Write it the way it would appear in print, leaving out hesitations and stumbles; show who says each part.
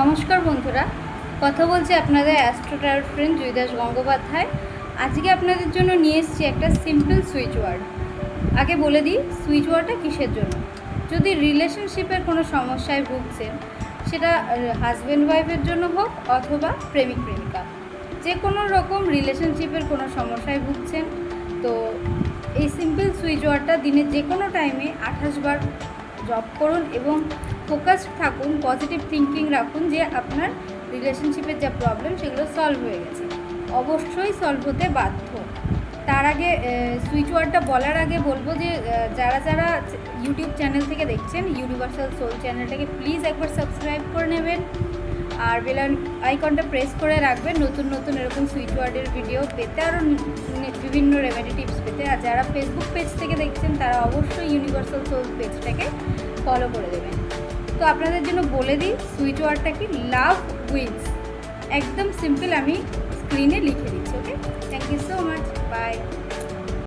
Speaker 1: নমস্কার বন্ধুরা, কথা বলছি আপনাদের অ্যাস্ট্রোটার ফ্রেন্ড জয়দাস গঙ্গোপাধ্যায়। আজকে আপনাদের জন্য নিয়ে এসেছি একটা সিম্পল সুইচ ওয়ার্ড। আগে বলে দিই সুইচ ওয়ার্ডটা কিসের জন্য। যদি রিলেশনশিপের কোনো সমস্যায় ভুগছেন, সেটা হাজব্যান্ড ওয়াইফের জন্য হোক অথবা প্রেমিক প্রেমিকা, যে কোনো রকম রিলেশনশিপের কোনো সমস্যায় ভুগছেন, তো এই সিম্পল সুইচ ওয়ার্ডটা দিনের যে কোনো টাইমে 28 বার জব করুন এবং ফোকাসড থাকুন, পজিটিভ থিঙ্কিং রাখুন যে আপনার রিলেশনশিপের যা প্রবলেম সেগুলো সলভ হয়ে গেছে। অবশ্যই সলভ হতে বাধ্য। তার আগে সুইচ ওয়ার্ডটা বলার আগে বলবো যে যারা যারা ইউটিউব চ্যানেল থেকে দেখছেন, ইউনিভার্সাল সোল চ্যানেলটাকে প্লিজ একবার সাবস্ক্রাইব করে নেবেন আর বেল আইকনটা প্রেস করে রাখবেন নতুন নতুন এরকম সুইচ ওয়ার্ডের ভিডিও পেতে, আরও বিভিন্ন রেমেডি টিপস পেতে। আর যারা ফেসবুক পেজ থেকে দেখছেন তারা অবশ্যই ইউনিভার্সাল সোল পেজটাকে ফলো করে দেবেন। তো আপনাদের জন্য বলে দিই সুইচ ওয়ার্ডটা কি, লাভ উইন্স। একদম সিম্পল, আমি স্ক্রিনে লিখে দিচ্ছি। ওকে,